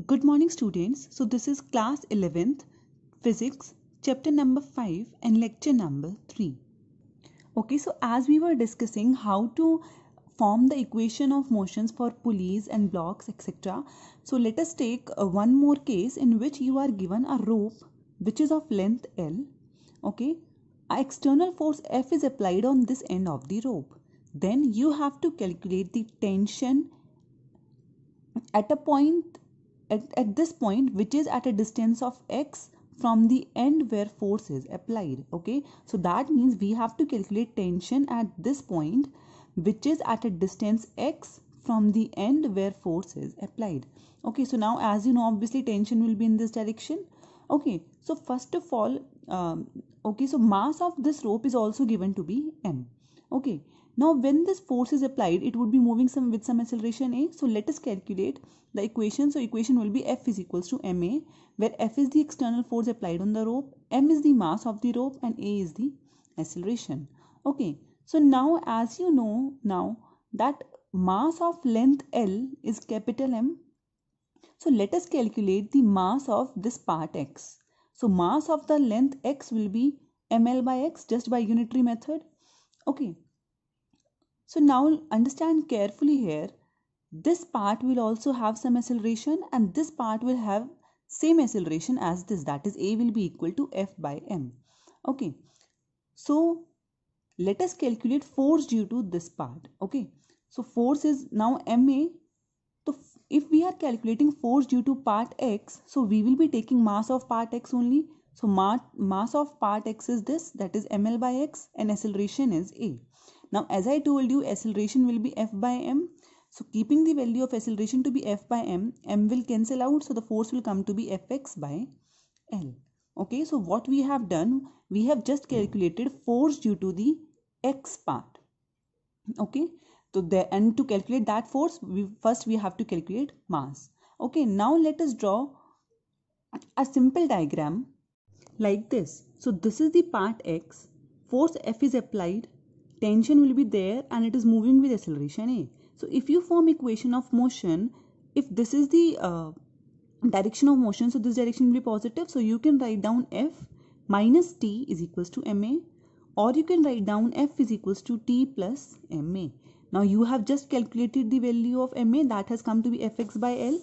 Good morning, students. So this is class 11th physics chapter number 5 and lecture number 3. Okay, so as we were discussing how to form the equation of motions for pulleys and blocks, etc. So let us take one more case in which you are given a rope which is of length L. Okay, an external force F is applied on this end of the rope. Then you have to calculate the tension at a point at this point which is at a distance of x from the end where force is applied. Okay, so that means we have to calculate tension at this point which is at a distance x from the end where force is applied. Okay, so now as you know, obviously tension will be in this direction. Okay, so first of all, okay, so mass of this rope is also given to be m. Okay, now when this force is applied, it would be moving with some acceleration a. So let us calculate the equation. So equation will be F is equals to ma, where F is the external force applied on the rope, m is the mass of the rope, and a is the acceleration. Okay, so now as you know now that mass of length L is capital M. So let us calculate the mass of this part x. So mass of the length x will be ml by x just by unitary method. Okay, so now understand carefully here. This part will also have some acceleration and this part will have same acceleration as this, that is a will be equal to F by m. Okay, so let us calculate force due to this part. Okay, so force is now ma. So if we are calculating force due to part x, so we will be taking mass of part x only. So mass of part x is this, that is ml by x, and acceleration is a. Now as I told you, acceleration will be F by m. So keeping the value of acceleration to be F by m, m will cancel out, so the force will come to be Fx by L. Okay, so what we have done, we have just calculated force due to the x part. Okay, so and to calculate that force, we have to calculate mass. Okay, now let us draw a simple diagram like this. So this is the part x, force F is applied, tension will be there, and it is moving with acceleration a. So if you form equation of motion, if this is the direction of motion, so this direction will be positive, so you can write down F minus t is equals to ma, or you can write down F is equals to t plus ma. Now you have just calculated the value of ma, that has come to be Fx by L.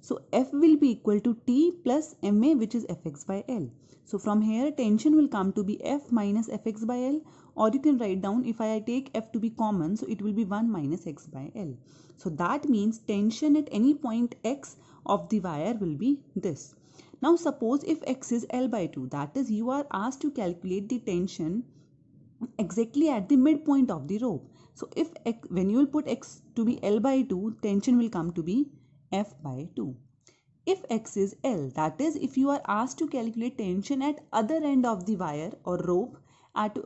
So F will be equal to t plus ma, which is Fx by L. So from here tension will come to be F minus Fx by L, or you can write down, if I take F to be common, so it will be 1 minus x by L. So that means tension at any point x of the wire will be this. Now suppose if x is L by 2, that is you are asked to calculate the tension exactly at the midpoint of the rope. So if when you will put x to be L by 2, tension will come to be F by 2. If x is L, that is if you are asked to calculate tension at other end of the wire or rope at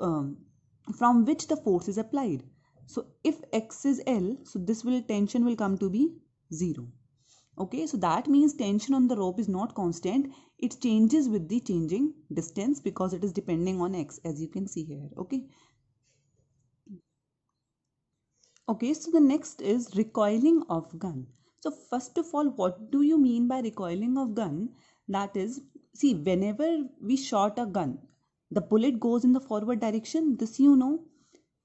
from which the force is applied. So if x is L, so this tension will come to be 0. Okay, so that means tension on the rope is not constant, it changes with the changing distance because it is depending on x, as you can see here. Okay, so the next is recoiling of gun. So first of all, what do you mean by recoiling of gun? That is, see, whenever we shot a gun, the bullet goes in the forward direction, this you know,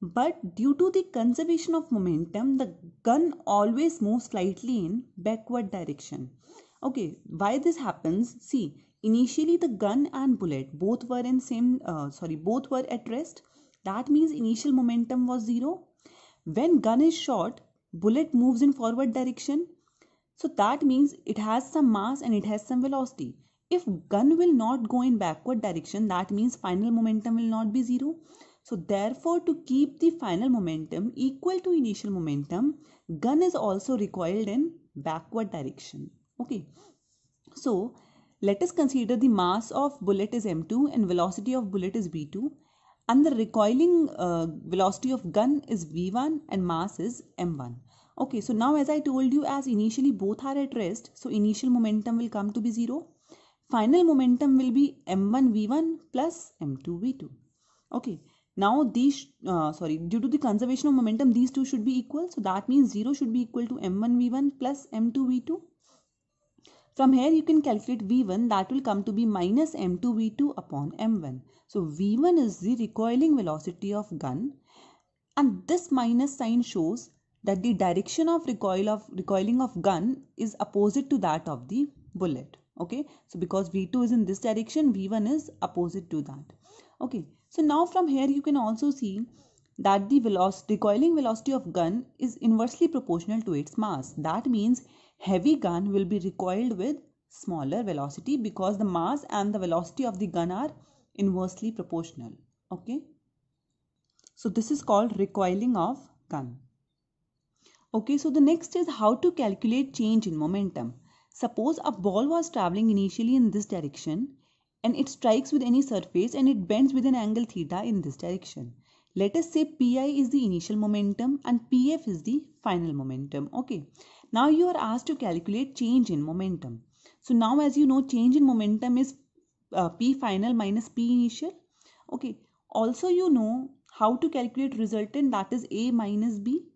but due to the conservation of momentum, the gun always moves slightly in backward direction. Okay, why this happens? See, initially the gun and bullet both were both were at rest. That means initial momentum was 0. When gun is shot, bullet moves in forward direction. So that means it has some mass and it has some velocity. If gun will not go in backward direction, that means final momentum will not be 0. So therefore, to keep the final momentum equal to initial momentum, gun is also recoiled in backward direction. Okay, so let us consider the mass of bullet is m2 and velocity of bullet is v2, and the recoiling velocity of gun is v1 and mass is m1. Okay, so now as I told you, as initially both are at rest, so initial momentum will come to be 0. Final momentum will be m1 v1 plus m2 v2. Okay, now these due to the conservation of momentum, these two should be equal. So that means 0 should be equal to m1 v1 plus m2 v2. From here you can calculate V1, that will come to be minus m2 V2 upon m1. So V1 is the recoiling velocity of gun, and this minus sign shows that the direction of recoiling of gun is opposite to that of the bullet. Okay, so because V2 is in this direction, V1 is opposite to that. Okay, so now from here you can also see that the recoiling velocity of gun is inversely proportional to its mass. That means heavy gun will be recoiled with smaller velocity because the mass and the velocity of the gun are inversely proportional. Okay, so this is called recoiling of gun. Okay, so the next is how to calculate change in momentum. Suppose a ball was traveling initially in this direction and it strikes with any surface and it bends with an angle theta in this direction. Let us say Pi is the initial momentum and Pf is the final momentum. Okay, now you are asked to calculate change in momentum. So now, as you know, change in momentum is P final minus P initial. Okay, also you know how to calculate resultant, that is A minus B.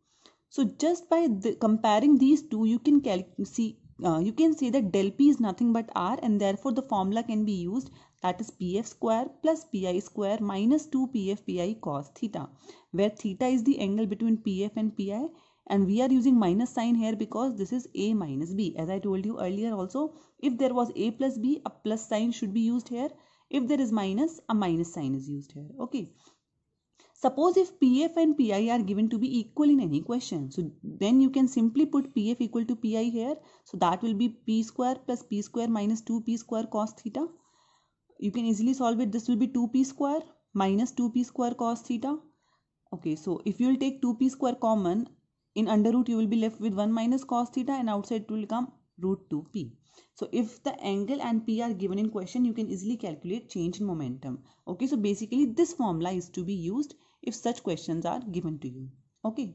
So just by comparing these two, you can say that del P is nothing but R, and therefore the formula can be used, that is Pf square plus Pi square minus 2 Pf Pi cos theta, where theta is the angle between Pf and Pi, and we are using minus sign here because this is A minus B. As I told you earlier also, if there was A plus B, a plus sign should be used here. If there is minus, a minus sign is used here. Okay. Suppose if Pf and Pi are given to be equal in any question, so then you can simply put Pf equal to Pi here. So that will be P square plus P square minus 2P square cos theta. You can easily solve it. This will be 2P square minus 2P square cos theta. Okay, so if you will take 2P square common, in under root you will be left with 1 minus cos theta, and outside it will come root 2P. So if the angle and P are given in question, you can easily calculate change in momentum. Okay, so basically this formula is to be used if such questions are given to you. Okay.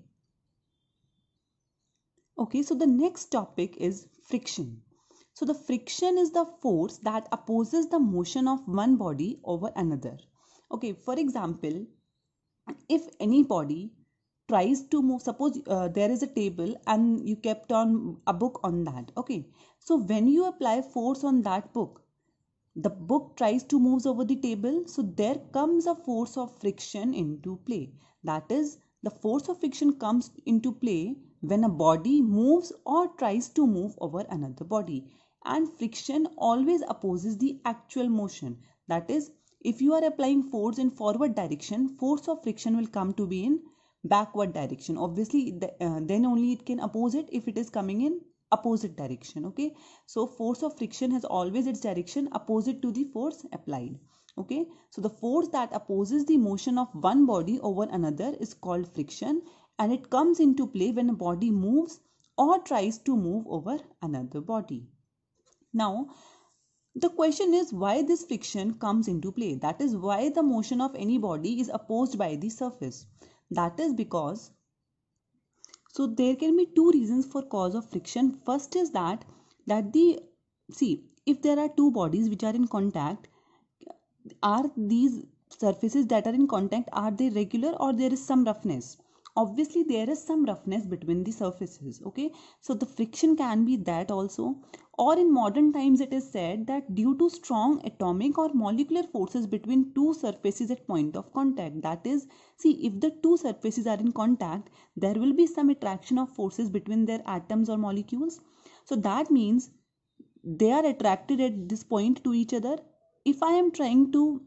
Okay, so the next topic is friction. So the friction is the force that opposes the motion of one body over another. Okay, for example, if any body tries to move, suppose there is a table and you kept on a book on that. Okay, so when you apply force on that book, the book tries to move over the table, so there comes a force of friction into play. That is, the force of friction comes into play when a body moves or tries to move over another body, and friction always opposes the actual motion. That is, if you are applying force in forward direction, force of friction will come to be in backward direction. Obviously then only it can oppose it if it is coming in opposite direction. Okay, so force of friction has always its direction opposite to the force applied. Okay, so the force that opposes the motion of one body over another is called friction, and it comes into play when a body moves or tries to move over another body. Now the question is why this friction comes into play. That is, why the motion of any body is opposed by the surface. That is because, so there can be two reasons for cause of friction. First is that if there are two bodies which are in contact, are these surfaces that are in contact, are they regular or there is some roughness? Obviously there is some roughness between the surfaces. Okay, so the friction can be that also. Or in modern times it is said that due to strong atomic or molecular forces between two surfaces at point of contact. That is, if the two surfaces are in contact, there will be some attraction of forces between their atoms or molecules. So that means they are attracted at this point to each other. If I am trying to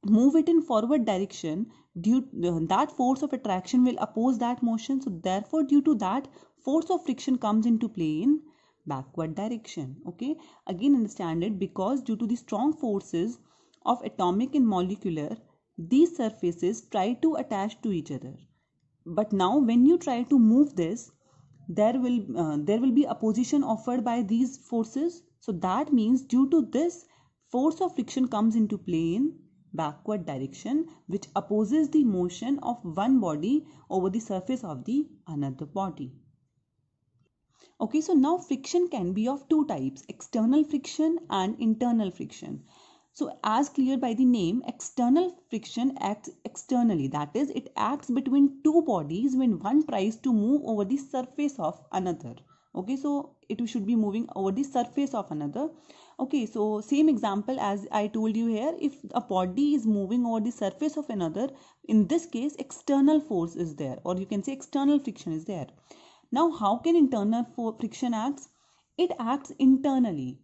move it in forward direction, that force of attraction will oppose that motion. So therefore, due to that, force of friction comes into play in backward direction. Okay, again understand it, because due to the strong forces of atomic and molecular, these surfaces try to attach to each other. But now when you try to move this, there will be opposition offered by these forces. So that means due to this, force of friction comes into play in backward direction, which opposes the motion of one body over the surface of the another body. Okay, so now friction can be of two types, external friction and internal friction. So as clear by the name, external friction acts externally. That is, it acts between two bodies when one tries to move over the surface of another. Okay, so it should be moving over the surface of another. Okay, so same example as I told you here, if a body is moving over the surface of another, in this case external force is there, or you can say external friction is there. Now how can internal friction acts? It acts internally.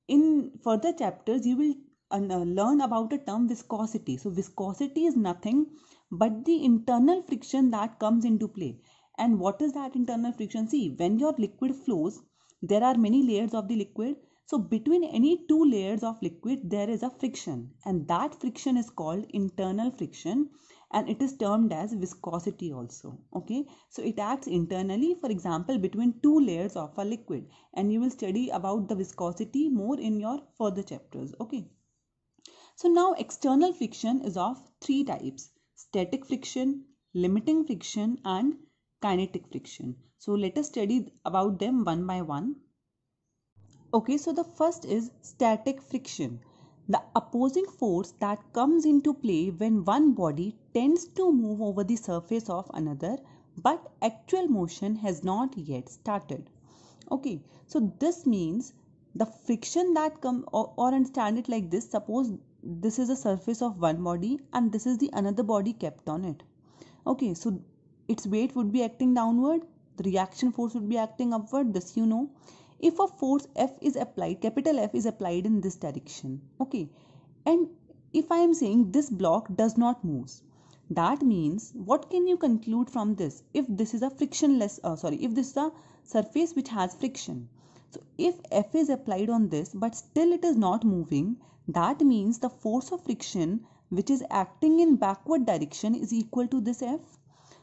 In further chapters you will learn about the term viscosity. So viscosity is nothing but the internal friction that comes into play. And what is that internal friction? See, when your liquid flows, there are many layers of the liquid. So between any two layers of liquid, there is a friction, and that friction is called internal friction, and it is termed as viscosity also. Okay, so it acts internally, for example, between two layers of a liquid, and you will study about the viscosity more in your further chapters. Okay, so now external friction is of three types: static friction, limiting friction, and kinetic friction. So let us study about them one by one. Okay, so the first is static friction. The opposing force that comes into play when one body tends to move over the surface of another, but actual motion has not yet started. Okay, so this means the friction that come, or understand it like this: suppose this is a surface of one body and this is the another body kept on it. Okay, so its weight would be acting downward, the reaction force would be acting upward. This you know. If a force F is applied, capital F is applied in this direction, okay, and if I am saying this block does not move, that means what can you conclude from this? If this is a frictionless, if this is a surface which has friction, so if F is applied on this but still it is not moving, that means the force of friction which is acting in backward direction is equal to this F.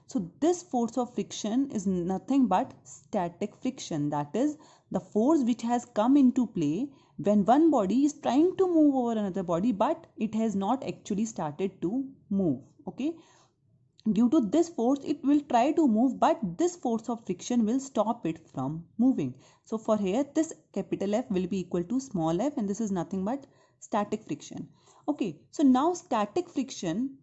So this force of friction is nothing but static friction. That is the force which has come into play when one body is trying to move over another body but it has not actually started to move. Okay. Due to this force, it will try to move, but this force of friction will stop it from moving. So for here, this capital F will be equal to small f, and this is nothing but static friction. Okay. So now static friction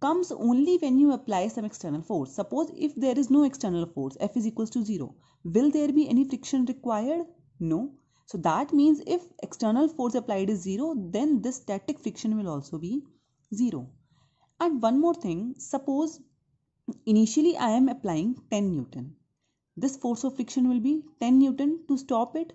comes only when you apply some external force. Suppose if there is no external force, F is equals to 0, will there be any friction required? No. So that means if external force applied is 0, then this static friction will also be 0. And one more thing, suppose initially I am applying 10 Newton. This force of friction will be 10 Newton to stop it.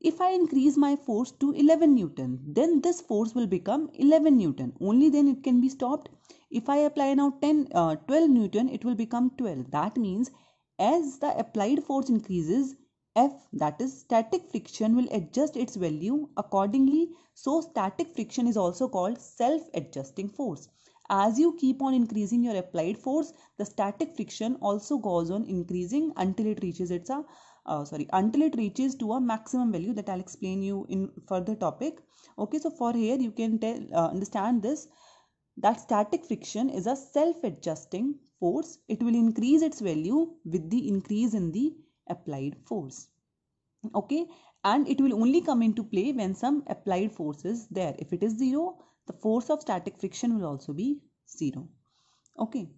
If I increase my force to 11 Newton, then this force will become 11 Newton. Only then it can be stopped. If I apply now 12 Newton, it will become 12. That means as the applied force increases, F, that is static friction, will adjust its value accordingly. So static friction is also called self-adjusting force. As you keep on increasing your applied force, the static friction also goes on increasing until it reaches until it reaches to a maximum value that I'll explain you in further topic. Okay, so for here you can understand this, that static friction is a self-adjusting force. It will increase its value with the increase in the applied force. Okay, and it will only come into play when some applied force is there. If it is 0, the force of static friction will also be 0. Okay.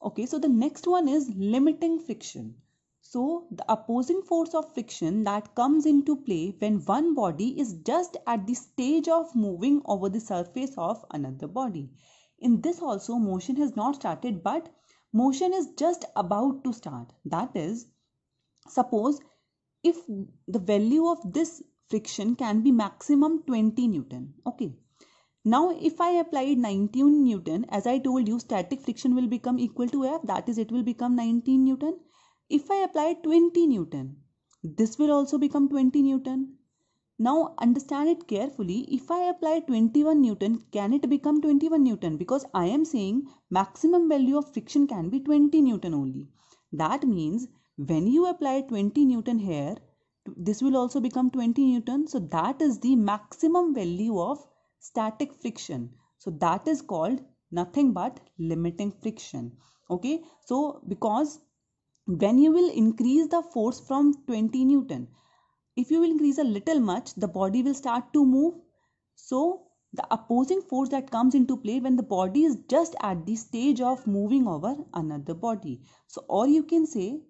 Okay, so the next one is limiting friction. So the opposing force of friction that comes into play when one body is just at the stage of moving over the surface of another body. In this also motion has not started, but motion is just about to start. That is, suppose if the value of this friction can be maximum 20 Newton. Okay. Now if I applied 19 Newton, as I told you, static friction will become equal to F, that is it will become 19 Newton. If I apply 20 Newton, this will also become 20 Newton. Now understand it carefully. If I apply 21 Newton, can it become 21 Newton? Because I am saying maximum value of friction can be 20 Newton only. That means when you apply 20 Newton here, this will also become 20 Newton. So that is the maximum value of static friction. So that is called nothing but limiting friction. Okay. So because when you will increase the force from 20 Newton, if you will increase a little much, the body will start to move. So the opposing force that comes into play when the body is just at the stage of moving over another body. So, or you can say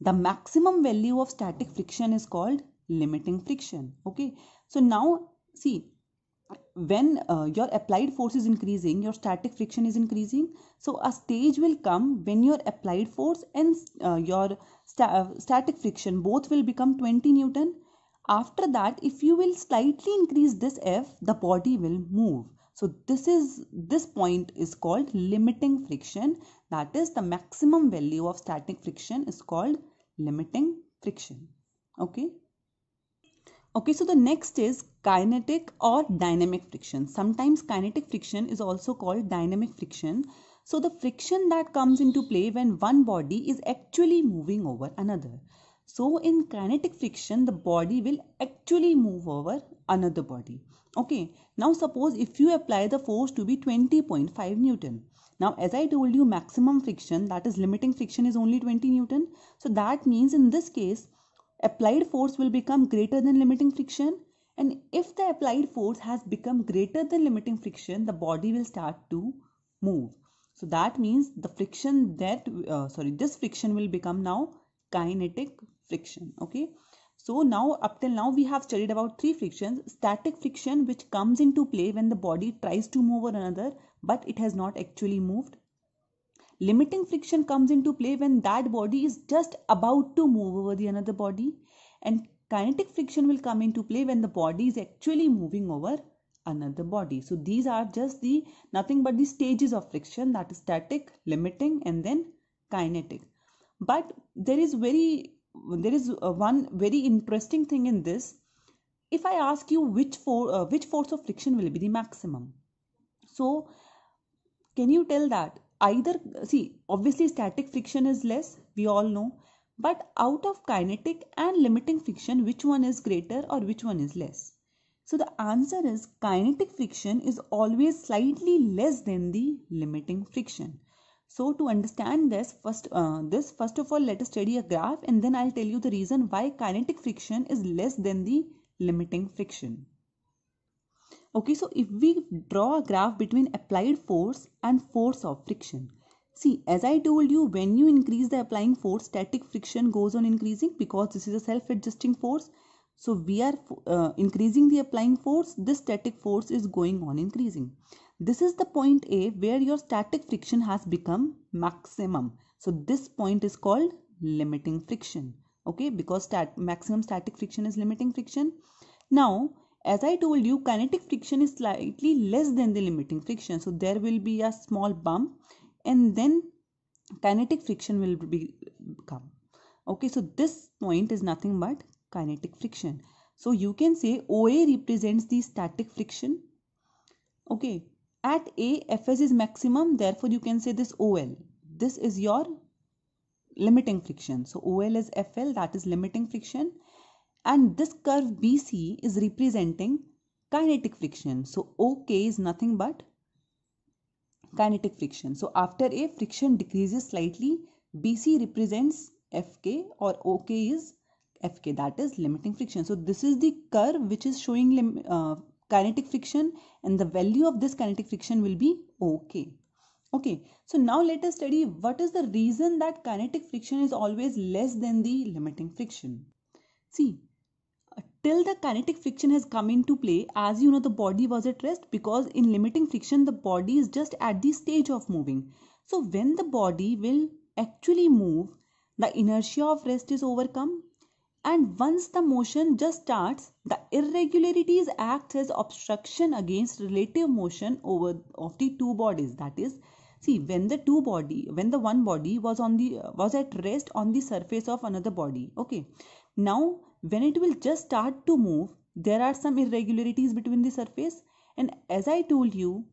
The maximum value of static friction is called limiting friction. Okay, so now see, when your applied force is increasing, your static friction is increasing. So a stage will come when your applied force and your static friction both will become 20 Newton. After that, if you will slightly increase this F, the body will move. So this point is called limiting friction. That is, the maximum value of static friction is called limiting friction. Okay. Okay, so the next is kinetic or dynamic friction. Sometimes kinetic friction is also called dynamic friction. So the friction that comes into play when one body is actually moving over another. So in kinetic friction, the body will actually move over another body. Okay, now suppose if you apply the force to be 20.5 Newton. Now as I told you, maximum friction, that is limiting friction, is only 20 Newton. So that means in this case, applied force will become greater than limiting friction, and if the applied force has become greater than limiting friction, the body will start to move. So that means the friction that this friction will become now kinetic friction. Okay, so now up till now we have studied about three frictions. Static friction, which comes into play when the body tries to move over another but it has not actually moved. Limiting friction comes into play when that body is just about to move over the another body, and kinetic friction will come into play when the body is actually moving over another body. So these are just the nothing but the stages of friction, that is static, limiting, and then kinetic. But there is one very interesting thing in this. If I ask you which force of friction will be the maximum, so can you tell that? Either, see, obviously static friction is less, we all know, but out of kinetic and limiting friction, which one is greater or which one is less? So the answer is kinetic friction is always slightly less than the limiting friction. So to understand this, first of all, let us study a graph, and then I'll tell you the reason why kinetic friction is less than the limiting friction. Okay, so if we draw a graph between applied force and force of friction. See, as I told you, when you increase the applying force, static friction goes on increasing because this is a self-adjusting force. So we are increasing the applying force, this static force is going on increasing. This is the point A where your static friction has become maximum. So this point is called limiting friction. Okay, because maximum static friction is limiting friction. Now, as I told you, kinetic friction is slightly less than the limiting friction. So there will be a small bump and then kinetic friction will come. Okay, so this point is nothing but kinetic friction. So you can say OA represents the static friction. Okay, at A, Fs is maximum. Therefore, you can say this OL. This is your limiting friction. So OL is FL, that is limiting friction. And this curve BC is representing kinetic friction. So OK is nothing but kinetic friction. So after A, friction decreases slightly. BC represents FK, or OK is FK, that is limiting friction. So this is the curve which is showing kinetic friction, and the value of this kinetic friction will be OK. Okay, so now let us study what is the reason that kinetic friction is always less than the limiting friction. See, till the kinetic friction has come into play, as you know, the body was at rest, because in limiting friction the body is just at the stage of moving. So when the body will actually move, the inertia of rest is overcome, and once the motion just starts, the irregularities act as obstruction against relative motion over of the two bodies. That is, see, when the one body was at rest on the surface of another body. Okay, now when it will just start to move, there are some irregularities between the surface, and as I told you,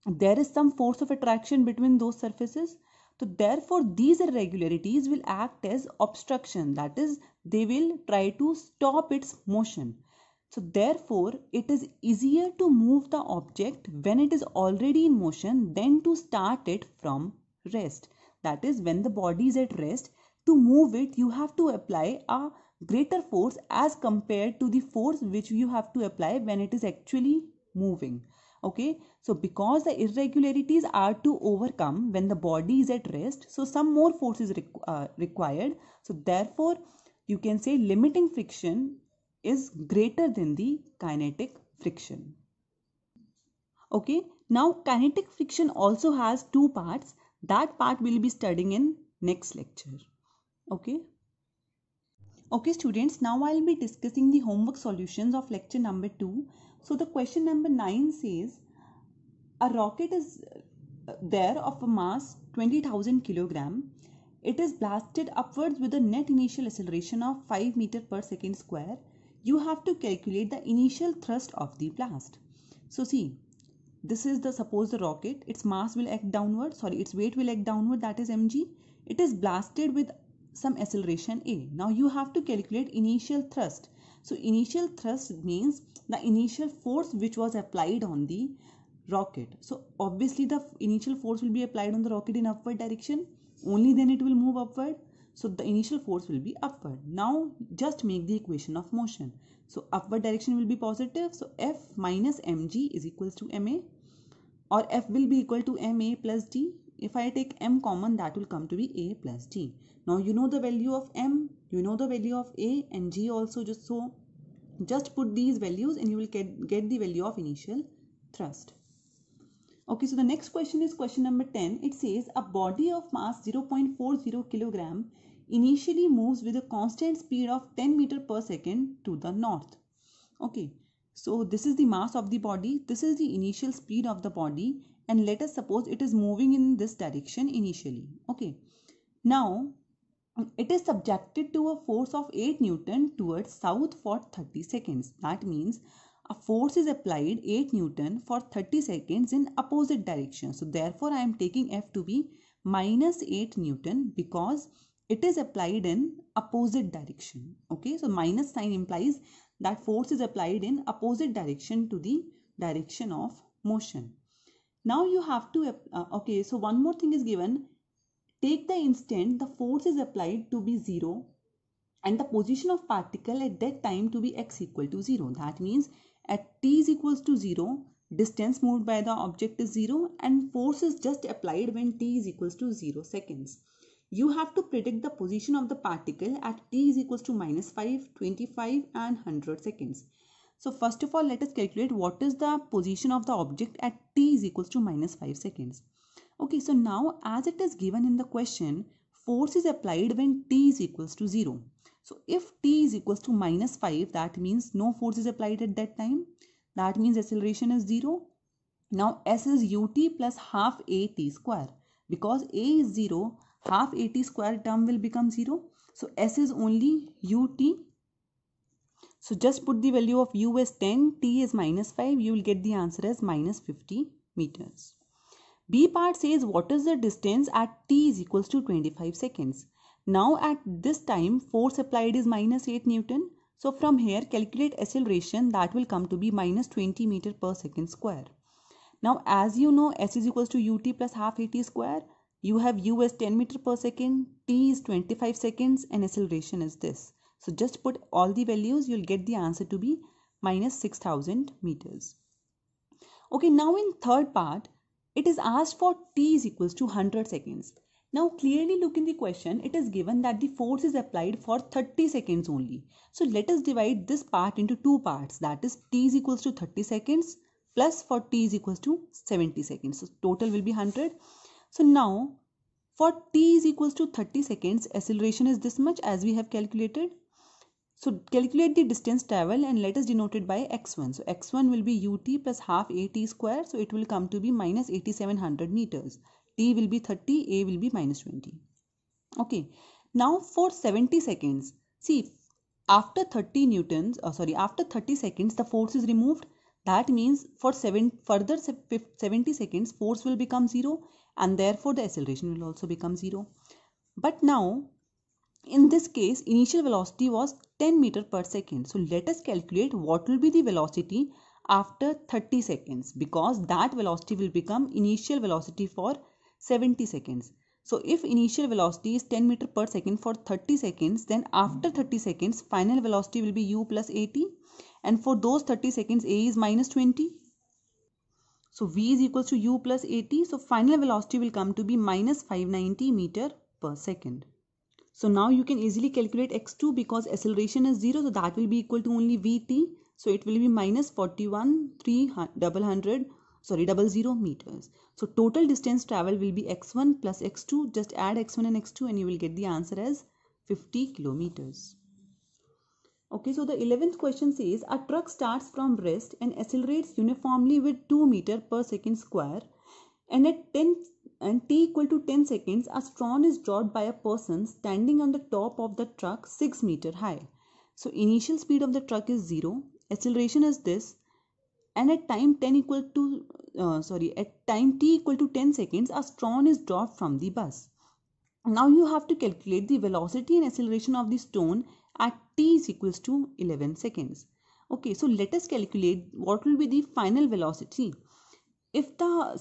there is some force of attraction between those surfaces. So therefore these irregularities will act as obstruction, that is, they will try to stop its motion. So therefore it is easier to move the object when it is already in motion than to start it from rest. That is, when the body is at rest, to move it you have to apply a greater force as compared to the force which you have to apply when it is actually moving. Okay, so because the irregularities are to overcome when the body is at rest, so some more force is required. So therefore, you can say limiting friction is greater than the kinetic friction. Okay, now kinetic friction also has two parts. That part we'll be studying in next lecture. Okay. Okay students, now I'll be discussing the homework solutions of lecture number 2. So the question number 9 says, a rocket is there of a mass 20,000 kilogram. It is blasted upwards with a net initial acceleration of 5 meter per second square. You have to calculate the initial thrust of the blast. So see, this is the, suppose the rocket, its mass will act downward, its weight will act downward, that is mg. It is blasted with some acceleration a. Now you have to calculate initial thrust. So initial thrust means the initial force which was applied on the rocket. So obviously the initial force will be applied on the rocket in upward direction, only then it will move upward. So the initial force will be upward. Now just make the equation of motion. So upward direction will be positive. So F minus mg is equals to ma, or F will be equal to ma plus d. If I take m common, that will come to be a plus d. Now you know the value of m, you know the value of a and g also, just put these values and you will get the value of initial thrust. Okay, so the next question is question number 10. It says a body of mass 0.40 kilogram initially moves with a constant speed of 10 meter per second to the north. Okay, so this is the mass of the body, this is the initial speed of the body, and let us suppose it is moving in this direction initially. Okay, now it is subjected to a force of 8 Newton towards south for 30 seconds. That means a force is applied 8 Newton for 30 seconds in opposite direction. So therefore I am taking F to be minus 8 Newton because it is applied in opposite direction. Okay, so minus sign implies that force is applied in opposite direction to the direction of motion. Now you have to, okay, so one more thing is given. Take the instant the force is applied to be 0 and the position of particle at that time to be x equal to 0. That means at t is equals to 0, distance moved by the object is 0 and force is just applied when t is equals to 0 seconds. You have to predict the position of the particle at t is equals to minus 5, 25 and 100 seconds. So first of all, let us calculate what is the position of the object at t is equals to minus 5 seconds. Okay, so now as it is given in the question, force is applied when t is equals to 0. So if t is equals to minus 5, that means no force is applied at that time. That means acceleration is 0. Now s is ut plus half at square. Because a is 0, half at square term will become 0. So s is only ut. So just put the value of u as 10, t is minus 5. You will get the answer as minus 50 meters. B part says what is the distance at t is equals to 25 seconds. Now at this time force applied is minus 8 Newton. So from here calculate acceleration, that will come to be minus 20 meter per second square. Now as you know s is equals to ut plus half at square. You have u as 10 meter per second, t is 25 seconds and acceleration is this. So just put all the values, you will get the answer to be minus 6000 meters. Okay, now in third part, it is asked for t is equals to 100 seconds. Now clearly look in the question, it is given that the force is applied for 30 seconds only. So let us divide this part into two parts, that is t is equals to 30 seconds plus for t is equals to 70 seconds. So total will be 100. So now for t is equals to 30 seconds, acceleration is this much as we have calculated. So calculate the distance travel and let us denote it by x1. So x1 will be ut plus half at square. So it will come to be minus 8700 meters. T will be 30, a will be minus 20. Okay. Now for 70 seconds, see after 30 seconds the force is removed. That means for further 70 seconds force will become 0 and therefore the acceleration will also become 0. But now in this case, initial velocity was 10 meter per second. So let us calculate what will be the velocity after 30 seconds because that velocity will become initial velocity for 70 seconds. So if initial velocity is 10 meter per second for 30 seconds, then after 30 seconds, final velocity will be u plus at. And for those 30 seconds, a is minus 20. So v is equals to u plus at. So final velocity will come to be minus 590 meter per second. So now you can easily calculate x2 because acceleration is 0. So that will be equal to only vt. So it will be minus 41,300 meters. So total distance travel will be x1 plus x2. Just add x1 and x2 and you will get the answer as 50 kilometers. Okay, so the 11th question says a truck starts from rest and accelerates uniformly with 2 meter per second square, and at t equal to 10 seconds a stone is dropped by a person standing on the top of the truck 6 meter high. So initial speed of the truck is 0, acceleration is this, and at time t equal to 10 seconds a stone is dropped from the bus. Now you have to calculate the velocity and acceleration of the stone at t is equals to 11 seconds. Okay, so let us calculate what will be the final velocity. If the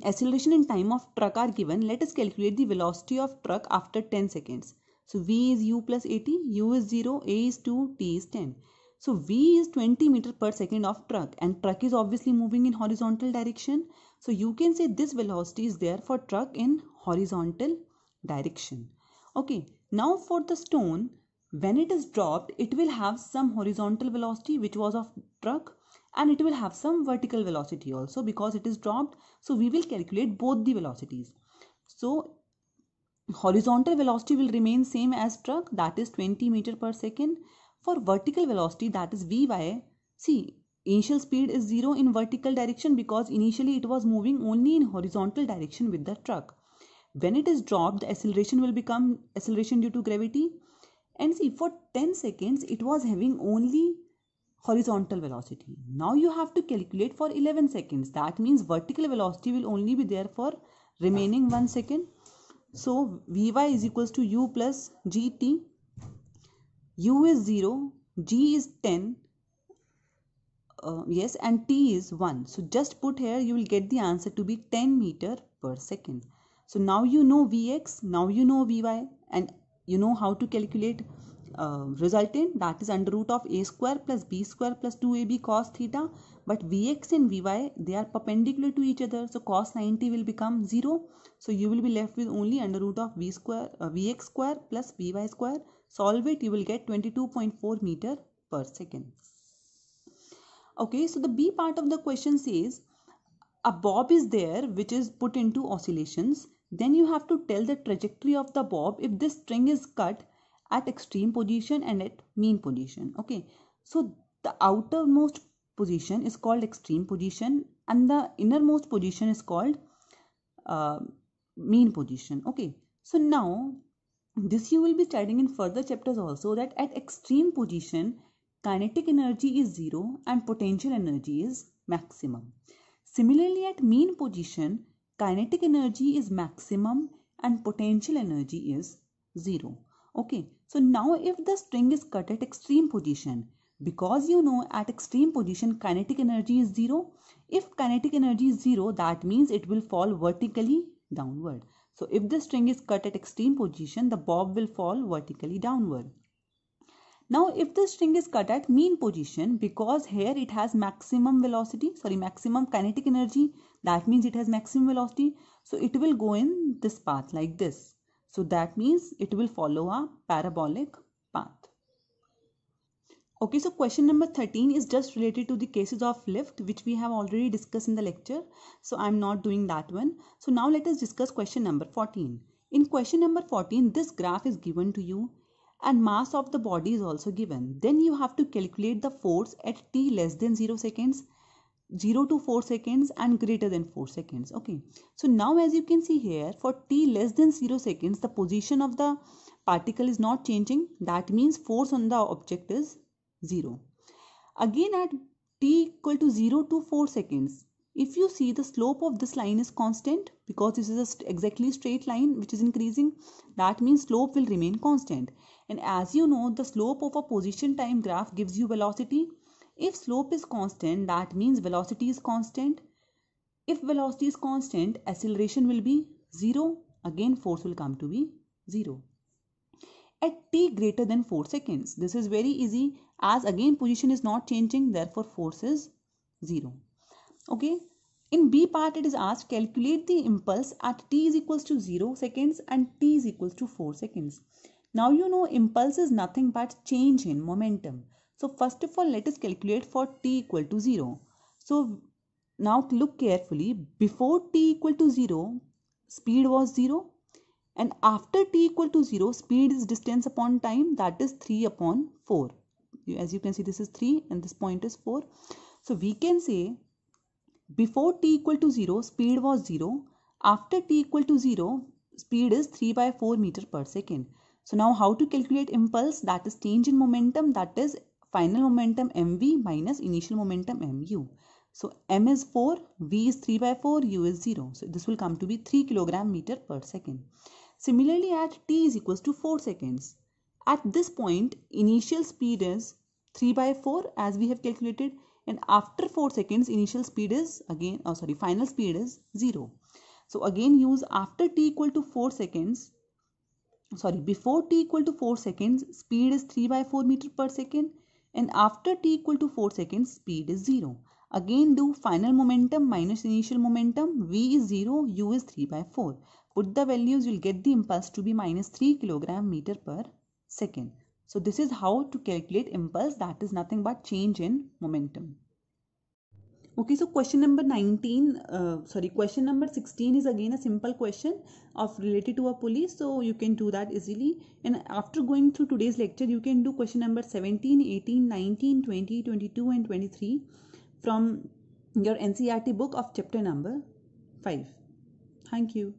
acceleration and time of truck are given, let us calculate the velocity of truck after 10 seconds. So v is u plus at, u is 0, a is 2, t is 10. So v is 20 meter per second of truck, and truck is obviously moving in horizontal direction. So you can say this velocity is there for truck in horizontal direction. Okay, now for the stone, when it is dropped, it will have some horizontal velocity which was of truck, and it will have some vertical velocity also because it is dropped. So we will calculate both the velocities. So horizontal velocity will remain same as truck, that is 20 meter per second. For vertical velocity, that is Vy, see, initial speed is 0 in vertical direction because initially it was moving only in horizontal direction with the truck. When it is dropped, the acceleration will become acceleration due to gravity. And see, for 10 seconds, it was having only horizontal velocity. Now you have to calculate for 11 seconds. That means vertical velocity will only be there for remaining 1 second. So Vy is equals to u plus gt. U is 0, G is 10, yes, and T is 1. So just put here, you will get the answer to be 10 meter per second. So now you know Vx, now you know Vy, and you know how to calculate resultant, that is under root of a square plus b square plus 2ab cos theta. But Vx and Vy, they are perpendicular to each other, so cos 90 will become 0. So you will be left with only under root of Vx square plus Vy square. Solve it, you will get 22.4 meter per second. Okay, so the B part of the question says a bob is there which is put into oscillations. Then you have to tell the trajectory of the bob if this string is cut at extreme position and at mean position. Okay, so the outermost position is called extreme position and the innermost position is called mean position. Okay, so now this you will be studying in further chapters also, that at extreme position kinetic energy is 0 and potential energy is maximum. Similarly, at mean position kinetic energy is maximum and potential energy is 0. Okay, so now if the string is cut at extreme position, because you know at extreme position kinetic energy is 0, if kinetic energy is 0, that means it will fall vertically downward. So if the string is cut at extreme position, the bob will fall vertically downward. Now if the string is cut at mean position, because here it has maximum kinetic energy, that means it has maximum velocity, so it will go in this path like this. So that means it will follow a parabolic path. Okay, so question number 13 is just related to the cases of lift, which we have already discussed in the lecture. So I'm not doing that one. So now let us discuss question number 14. In question number 14, this graph is given to you and mass of the body is also given. Then you have to calculate the force at t less than 0 seconds, 0 to 4 seconds and greater than 4 seconds. Okay, so now as you can see here, for t less than 0 seconds, the position of the particle is not changing. That means force on the object is 0. Again at t equal to 0 to 4 seconds, if you see the slope of this line is constant, because this is exactly straight line which is increasing, that means slope will remain constant. And as you know, the slope of a position time graph gives you velocity. If slope is constant, that means velocity is constant. If velocity is constant, acceleration will be 0. Again, force will come to be 0. At t greater than 4 seconds, this is very easy, as again position is not changing, therefore force is 0. Okay. In B part, it is asked calculate the impulse at t is equals to 0 seconds and t is equals to 4 seconds. Now you know impulse is nothing but change in momentum. So first of all, let us calculate for t equal to 0. So now look carefully. Before t equal to 0, speed was 0. And after t equal to 0, speed is distance upon time, that is 3 upon 4. As you can see, this is 3 and this point is 4. So we can say before t equal to 0, speed was 0. After t equal to 0, speed is 3 by 4 meter per second. So now how to calculate impulse? That is change in momentum, that is final momentum mv minus initial momentum mu. So m is 4, v is 3 by 4, u is 0. So this will come to be 3 kilogram meter per second. Similarly, at t is equals to 4 seconds. At this point, initial speed is 3 by 4 as we have calculated, and after 4 seconds initial speed is again final speed is 0. So again use after t equal to 4 seconds, before t equal to 4 seconds speed is 3 by 4 meter per second, and after t equal to 4 seconds speed is 0. Again do final momentum minus initial momentum, v is 0, u is 3 by 4. Put the values, you'll get the impulse to be minus 3 kilogram meter per second. So this is how to calculate impulse, that is nothing but change in momentum. Okay, so question number 16 is again a simple question of related to a pulley, so you can do that easily. And after going through today's lecture, you can do question number 17, 18, 19, 20, 22 and 23 from your NCERT book of chapter number 5. Thank you.